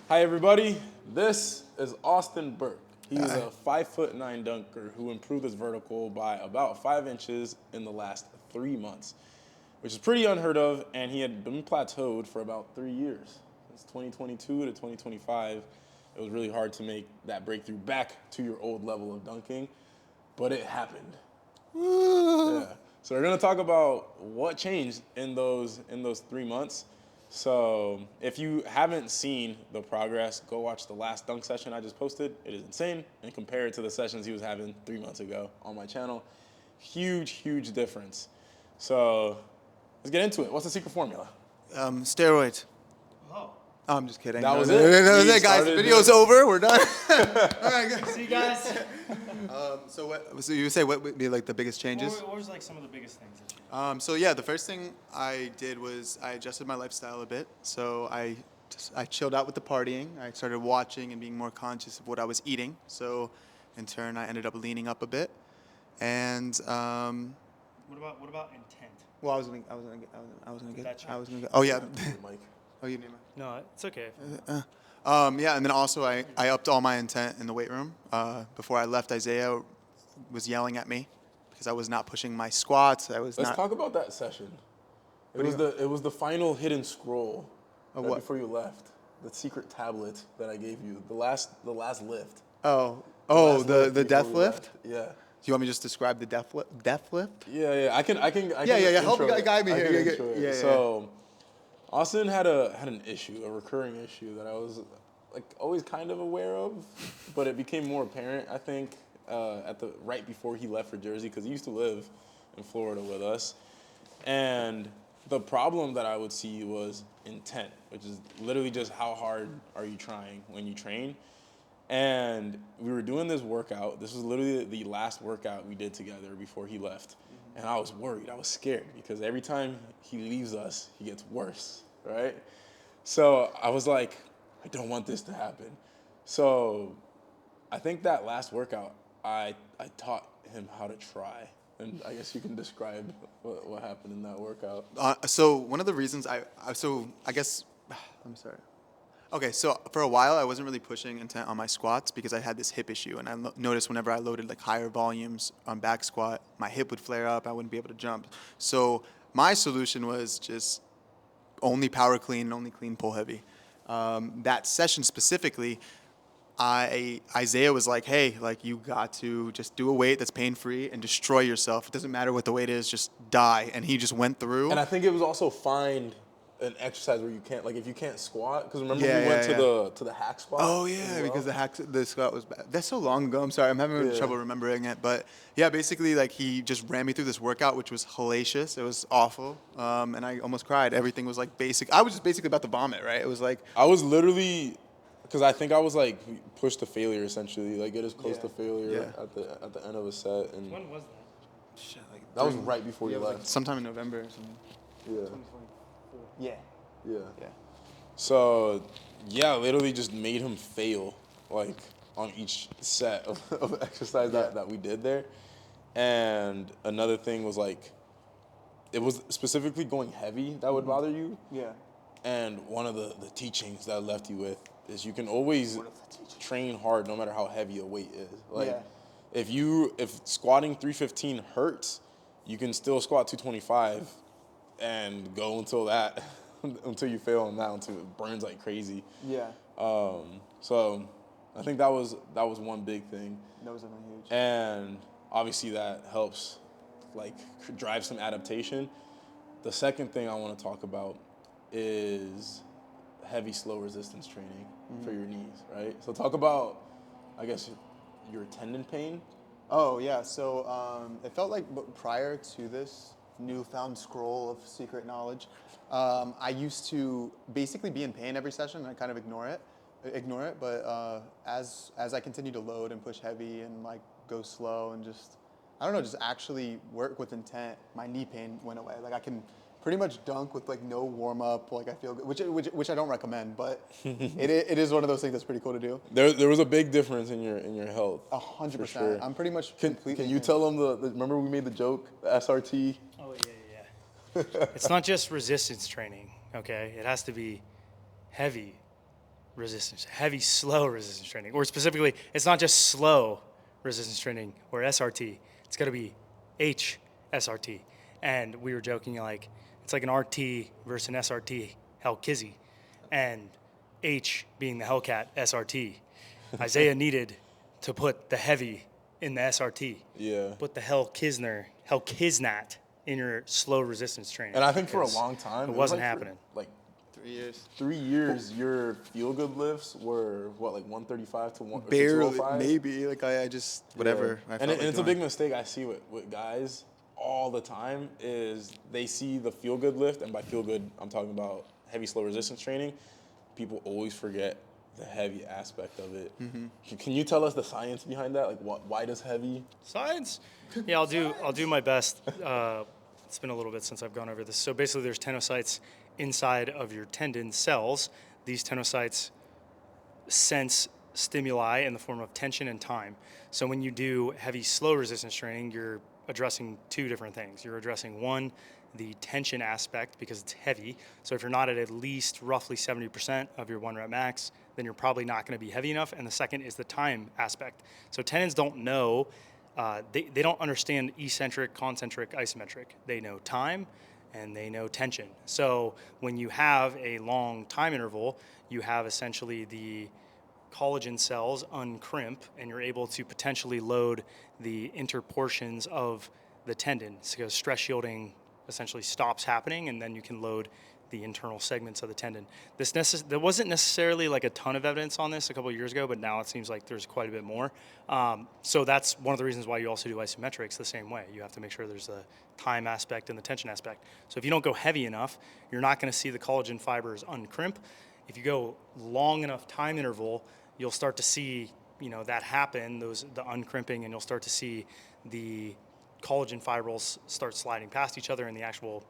Hi everybody, this is Austin Burke. He is a 5'9" dunker who improved his vertical by about 5 inches in the last 3 months, which is pretty unheard of, and he had been plateaued for about 3 years. Since 2022 to 2025, it was really hard to make that breakthrough back to your old level of dunking, but it happened. Yeah. So we're gonna talk about what changed in those 3 months. So if you haven't seen the progress, go watch the last dunk session I just posted. It is insane, and compare it to the sessions he was having 3 months ago on my channel. Huge, huge difference. So let's get into it. What's the secret formula? Steroids. Oh. I'm just kidding. That was no, it. That was We it, guys. started Video's over. We're done. All right, guys. See you guys. So you would say what would be like the biggest changes? What was like some of the biggest things that you So yeah, the first thing I did was I adjusted my lifestyle a bit. So I chilled out with the partying. I started watching and being more conscious of what I was eating. So in turn, I ended up leaning up a bit. And What about intent? well, I was gonna That get. Oh yeah. Mike. Oh, you need my. No, it's okay. Yeah, and then also I upped all my intent in the weight room. Before I left, Isaiah was yelling at me because I was not pushing my squats. Let's talk about that session. It was the final hidden scroll what? before you left. The secret tablet that I gave you. The last lift. Oh, last the before death we lift? left. Yeah. Do you want me to just describe the death lift? Yeah. I can. Yeah. Help intro it. guide me I here. can Yeah, intro it. yeah. So, Austin had an issue, a recurring issue that I was like always kind of aware of, but it became more apparent, I think, right before he left for Jersey, because he used to live in Florida with us, and the problem that I would see was intent, which is literally just how hard are you trying when you train. And we were doing this workout. This was literally the last workout we did together before he left. And I was worried. I was scared because every time he leaves us, he gets worse, right? So I was like, I don't want this to happen. So I think that last workout, I taught him how to try. And I guess you can describe what happened in that workout. So one of the reasons I guess I'm sorry. Okay, so for a while I wasn't really pushing intent on my squats because I had this hip issue, and I noticed whenever I loaded like higher volumes on back squat, my hip would flare up. I wouldn't be able to jump. So my solution was just only power clean, only clean pull heavy. That session specifically, Isaiah was like, hey, like you got to just do a weight that's pain-free and destroy yourself. It doesn't matter what the weight is, just die. And he just went through. And I think it was also find an exercise where you can't, like if you can't squat, because remember we went to the hack squat. Oh yeah, because the squat was bad. That's so long ago. I'm sorry, I'm having trouble remembering it. But yeah, basically like he just ran me through this workout, which was hellacious. It was awful, and I almost cried. Everything was like basic. I was just basically about to vomit. Right? It was like I was literally, because I think I was like pushed to failure essentially, like get as close to failure at the end of a set. And When was that? shit, like that was right before you left. like sometime in November or something. Yeah. 2024. Yeah. So, yeah, literally just made him fail, like, on each set of exercise that we did there. And another thing was, like, it was specifically going heavy that would bother you. Yeah. And one of the teachings that I left you with is you can always train hard no matter how heavy a weight is. Like, if squatting 315 hurts, you can still squat 225 and go until you fail on that, until it burns like crazy. Yeah. So I think that was one big thing. That was definitely huge. And obviously that helps like drive some adaptation. The second thing I want to talk about is heavy slow resistance training for your knees, right? So talk about, I guess, your tendon pain. Oh yeah, so it felt like prior to this newfound scroll of secret knowledge, I used to basically be in pain every session and I kind of ignore it. But as I continue to load and push heavy and like go slow and just actually work with intent, my knee pain went away. Like I can pretty much dunk with like no warm up. Like I feel good, which I don't recommend, but it is one of those things that's pretty cool to do. There was a big difference in your health. 100%. Sure. I'm pretty much Can you tell them remember we made the joke, the SRT? Oh yeah. It's not just resistance training, okay? It has to be heavy resistance, heavy, slow resistance training. Or specifically, it's not just slow resistance training or SRT. It's got to be HSRT. And we were joking, like, it's like an RT versus an SRT, Hell Kizzy. And H being the Hellcat, SRT. Isaiah needed to put the heavy in the SRT. Yeah. Put the Hell Kiznat in your slow resistance training. And I think for a long time it wasn't like happening. For, like 3 years. 3 years, your feel good lifts were what, like 135 to 1 Barely, 205? maybe. Like I just whatever. Yeah. I And, felt and like it's a doing. big mistake I see with guys all the time is they see the feel good lift, and by feel good I'm talking about heavy slow resistance training. People always forget the heavy aspect of it. Can you tell us the science behind that? Like, why does heavy? Science? Yeah, I'll do my best. It's been a little bit since I've gone over this. So basically, there's tenocytes inside of your tendon cells. These tenocytes sense stimuli in the form of tension and time. So when you do heavy slow resistance training, you're addressing two different things. You're addressing one, the tension aspect because it's heavy. So if you're not at least roughly 70% of your 1 rep max, then you're probably not going to be heavy enough. And the second is the time aspect. So tendons don't know, they don't understand eccentric, concentric, isometric. They know time and they know tension. So when you have a long time interval, you have essentially the collagen cells uncrimp and you're able to potentially load the interportions of the tendon. So stress shielding essentially stops happening and then you can load the internal segments of the tendon. There wasn't necessarily like a ton of evidence on this a couple of years ago, but now it seems like there's quite a bit more. So that's one of the reasons why you also do isometrics the same way. You have to make sure there's a time aspect and the tension aspect. So if you don't go heavy enough, you're not going to see the collagen fibers uncrimp. If you go long enough time interval, you'll start to see, that happen, the uncrimping, and you'll start to see the collagen fibrils start sliding past each other and the actual,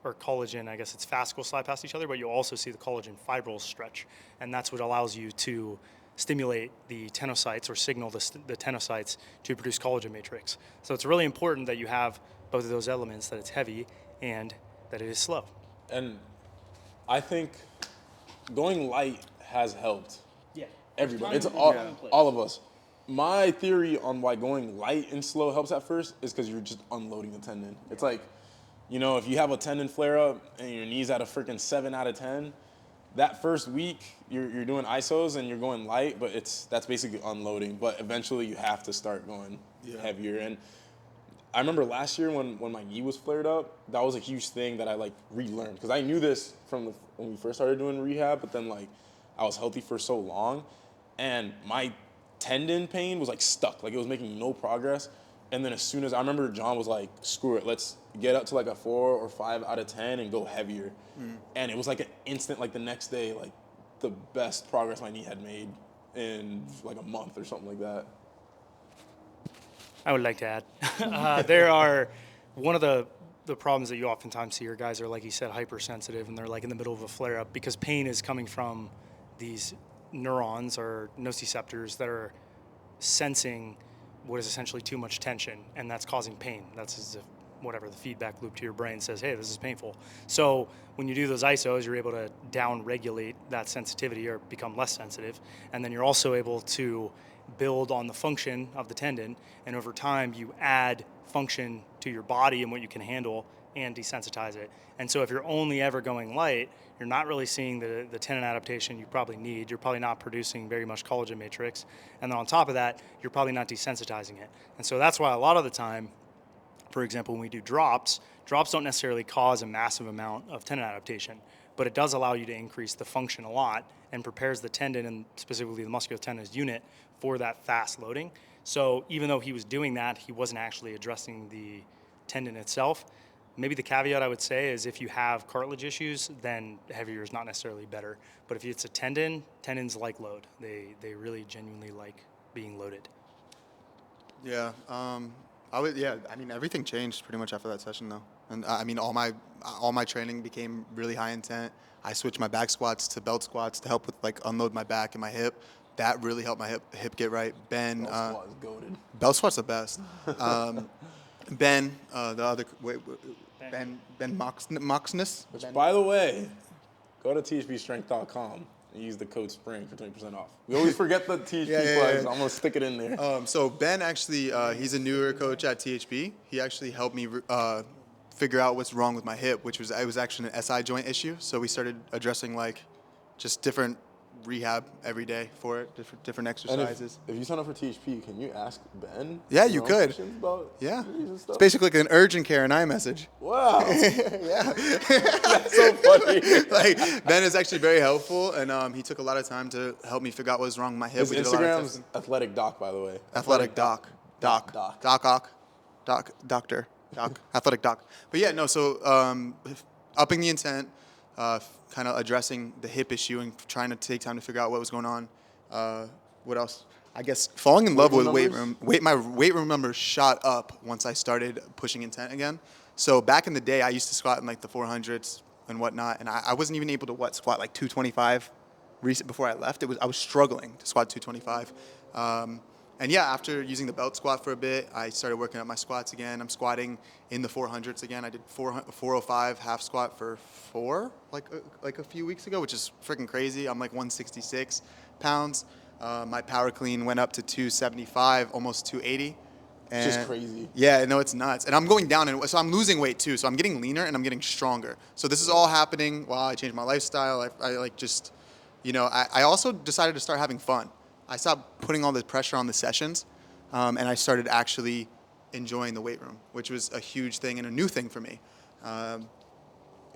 or collagen, I guess it's fascicles slide past each other, but you'll also see the collagen fibrils stretch. And that's what allows you to stimulate the tenocytes or signal the tenocytes to produce collagen matrix. So it's really important that you have both of those elements, that it's heavy and that it is slow. And I think going light has helped everybody. It's all of us. My theory on why going light and slow helps at first is because you're just unloading the tendon. It's like, if you have a tendon flare up and your knee's at a freaking 7 out of 10, that first week you're doing isos and you're going light, but that's basically unloading. But eventually you have to start going heavier. And I remember last year when my knee was flared up, that was a huge thing that I relearned because I knew this from when we first started doing rehab, but then I was healthy for so long, and my tendon pain was stuck, it was making no progress. And then as soon as I remember, John was like, "Screw it, let's get up to a 4 or 5 out of 10 and go heavier." And it was an instant, the next day, the best progress my knee had made in a month or something like that. I would like to add, there are one of the problems that you oftentimes see are guys are, like you said, hypersensitive, and they're in the middle of a flare up because pain is coming from these neurons or nociceptors that are sensing what is essentially too much tension, and that's causing pain. That's as if the feedback loop to your brain says, hey, this is painful. So when you do those isos, you're able to down-regulate that sensitivity or become less sensitive, and then you're also able to build on the function of the tendon, and over time you add function to your body and what you can handle and desensitize it. And so if you're only ever going light, you're not really seeing the tendon adaptation you probably need. You're probably not producing very much collagen matrix. And then on top of that, you're probably not desensitizing it. And so that's why a lot of the time, for example, when we do drops don't necessarily cause a massive amount of tendon adaptation, but it does allow you to increase the function a lot and prepares the tendon, and specifically the musculotendinous unit, for that fast loading. So even though he was doing that, he wasn't actually addressing the tendon itself. Maybe the caveat I would say is if you have cartilage issues, then heavier is not necessarily better. But if it's a tendons like load. They really genuinely like being loaded. Yeah. Everything changed pretty much after that session, though. And all my training became really high intent. I switched my back squats to belt squats to help with unload my back and my hip. That really helped my hip get right. Ben, Belt squat is goated. Belt squat's the best. Ben, the other Ben Moxness. Which, by the way, go to thpstrength.com. and use the code SPRING for 20% off. We always forget the THP flag, so I'm going to stick it in there. So Ben actually, he's a newer coach at THP. He actually helped me figure out what's wrong with my hip, which was, it was actually an SI joint issue. So we started addressing like just different rehab every day for it, different exercises. And if you sign up for THP, can you ask Ben? Yeah, you could. About yeah. Stuff? It's basically like an urgent care and iMessage. Wow. Yeah. That's so funny. Like, Ben is actually very helpful, and he took a lot of time to help me figure out what was wrong with my hip. His We did a lot of Instagram's Athletic Doc, by the way. Athletic Doc. Athletic Doc. But yeah, no, so upping the intent, kind of addressing the hip issue and trying to take time to figure out what was going on. What else? I guess falling in love with weight room. My weight room numbers shot up once I started pushing intent again. So back in the day, I used to squat in like the 400s and whatnot, and I wasn't even able to squat like 225 before I left. I was struggling to squat 225. And yeah, after using the belt squat for a bit, I started working up my squats again. I'm squatting in the 400s again. I did 405 half squat for 4 like a few weeks ago, which is freaking crazy. I'm like 166 pounds. My power clean went up to 275, almost 280. It's just crazy. Yeah, no, it's nuts. And I'm going down, and so I'm losing weight too. So I'm getting leaner and I'm getting stronger. So this is all happening while I change my lifestyle. I like just, I also decided to start having fun. I stopped putting all the pressure on the sessions, and I started actually enjoying the weight room, which was a huge thing and a new thing for me.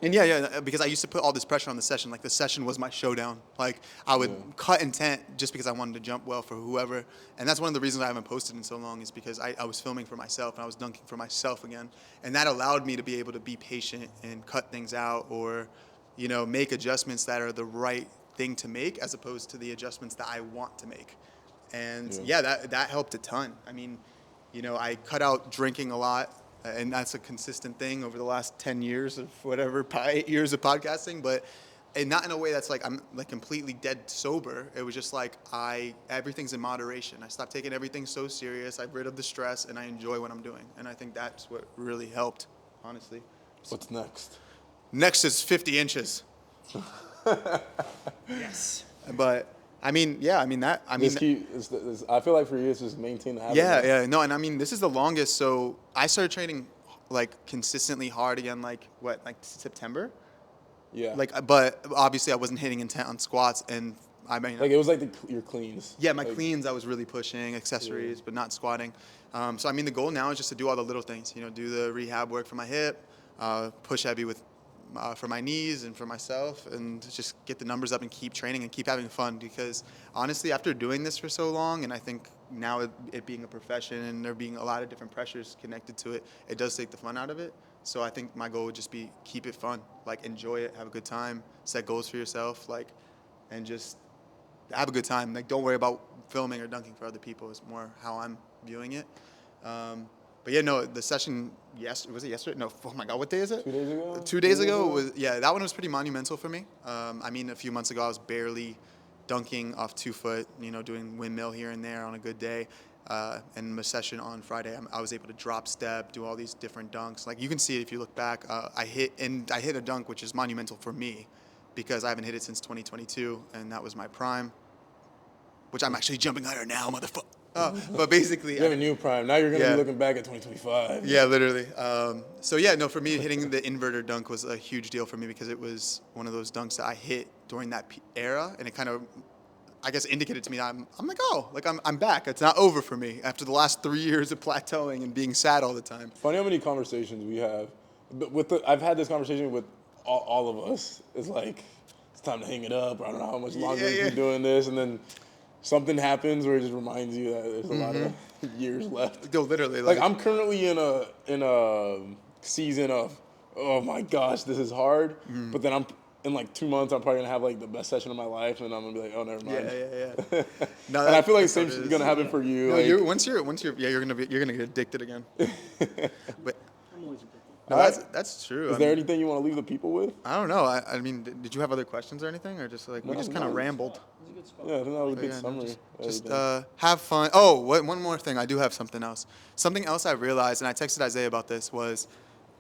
And because I used to put all this pressure on the session. Like the session was my showdown. Like I would cut intent just because I wanted to jump well for whoever. And that's one of the reasons I haven't posted in so long is because I was filming for myself and I was dunking for myself again. And that allowed me to be able to be patient and cut things out or, make adjustments that are the right thing to make as opposed to the adjustments that I want to make. And that helped a ton. I mean, I cut out drinking a lot, and that's a consistent thing over the last 10 years of whatever, 8 years of podcasting, and not in a way that's like I'm like completely dead sober. It was just like everything's in moderation. I stopped taking everything so serious. I rid of the stress and I enjoy what I'm doing. And I think that's what really helped, honestly. What's next? Next is 50 inches. Yes. But I mean, I feel like for you, it's just maintain the habit. Yeah. No, and I mean, this is the longest. So I started training like consistently hard again, like September. Yeah. But obviously I wasn't hitting intent on squats, and I mean, like it was like your cleans. Yeah, my cleans I was really pushing accessories, but not squatting. So I mean, the goal now is just to do all the little things. Do the rehab work for my hip, push heavy with. For my knees and for myself, and just get the numbers up and keep training and keep having fun, because honestly after doing this for so long, and I think now it being a profession and there being a lot of different pressures connected to it, it does take the fun out of it. So I think my goal would just be keep it fun, like enjoy it, have a good time, set goals for yourself, and just have a good time. Like don't worry about filming or dunking for other people. It's more how I'm viewing it. But yeah, no, the session, was it yesterday? No, oh my God, what day is it? 2 days ago? 2 days ago, that one was pretty monumental for me. I mean, a few months ago, I was barely dunking off 2 foot, doing windmill here and there on a good day. And my session on Friday, I was able to drop step, do all these different dunks. Like you can see it if you look back, I hit a dunk, which is monumental for me because I haven't hit it since 2022, and that was my prime, which I'm actually jumping higher now, motherfucker. But basically, you have a new prime. Now you're going to be looking back at 2025. Yeah, literally. For me, hitting the inverter dunk was a huge deal for me because it was one of those dunks that I hit during that era, and it kind of, I guess, indicated to me that I'm like, oh, like I'm back. It's not over for me after the last 3 years of plateauing and being sad all the time. Funny how many conversations we have. I've had this conversation with all of us. It's like, it's time to hang it up. Or I don't know how much longer we keep doing this, and then something happens where it just reminds you that there's a lot of years left. No, literally. Like I'm currently in a season of, oh my gosh, this is hard. But then I'm in like 2 months, I'm probably gonna have like the best session of my life, and I'm gonna be like, oh, never mind. Yeah. No, and I feel like the same shit's gonna happen for you. No, like, you're gonna get addicted again. But I'm always addicted. no, that's true. Is there anything you want to leave the people with? I don't know. I mean, did you have other questions or anything, or just like we just kind of rambled? Yeah, I think that was a good summary. Just have fun. Oh, one more thing. I do have something else. Something else I realized, and I texted Isaiah about this, was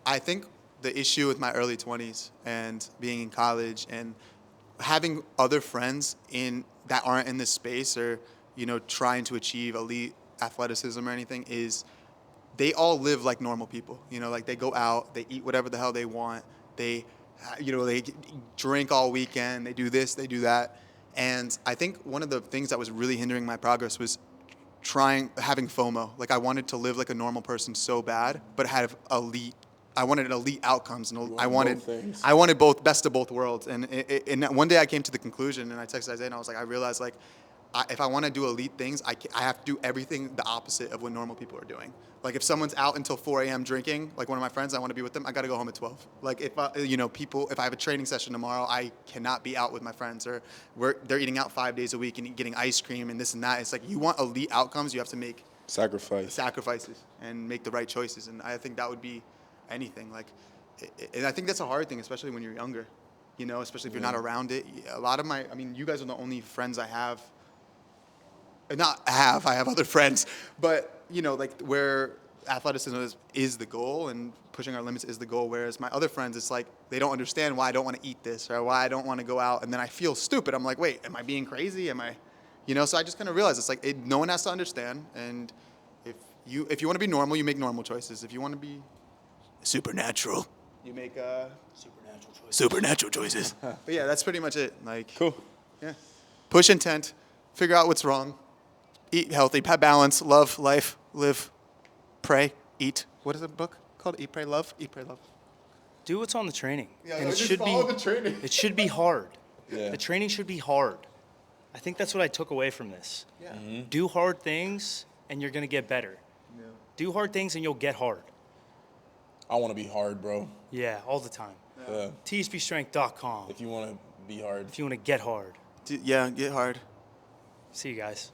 I think the issue with my early 20s and being in college and having other friends that aren't in this space or, trying to achieve elite athleticism or anything is they all live like normal people. Like they go out, they eat whatever the hell they want. They drink all weekend. They do this, they do that. And I think one of the things that was really hindering my progress was having FOMO. Like I wanted to live like a normal person so bad, but I wanted elite outcomes, and I wanted both best of both worlds. And one day I came to the conclusion, and I texted Isaiah, and I was like, I realized like, if I want to do elite things, I have to do everything the opposite of what normal people are doing. Like if someone's out until 4 a.m. drinking, like one of my friends, I want to be with them. I got to go home at 12. Like if if I have a training session tomorrow, I cannot be out with my friends, or they're eating out 5 days a week and getting ice cream and this and that. It's like you want elite outcomes, you have to make sacrifices and make the right choices. And I think that would be anything. Like, and I think that's a hard thing, especially when you're younger. Especially if you're not around it. A lot of you guys are the only friends I have. I have other friends, but like where athleticism is the goal and pushing our limits is the goal. Whereas my other friends, it's like they don't understand why I don't want to eat this or why I don't want to go out, and then I feel stupid. I'm like, wait, am I being crazy? Am I, So I just kind of realized it's like no one has to understand, and if you want to be normal, you make normal choices. If you want to be supernatural, you make supernatural choices. But yeah, that's pretty much it. Like, Cool. Yeah, push intent, figure out what's wrong. Eat healthy, have balance, love, life, live, pray, eat. What is the book called? Eat, pray, love? Eat, pray, love. Do what's on the training. Yeah, and just follow the training. It should be hard. Yeah. The training should be hard. I think that's what I took away from this. Yeah. Mm-hmm. Do hard things, and you're going to get better. Yeah. Do hard things, and you'll get hard. I want to be hard, bro. Yeah, all the time. Yeah. TSPstrength.com. If you want to be hard. If you want to get hard. Yeah, get hard. See you guys.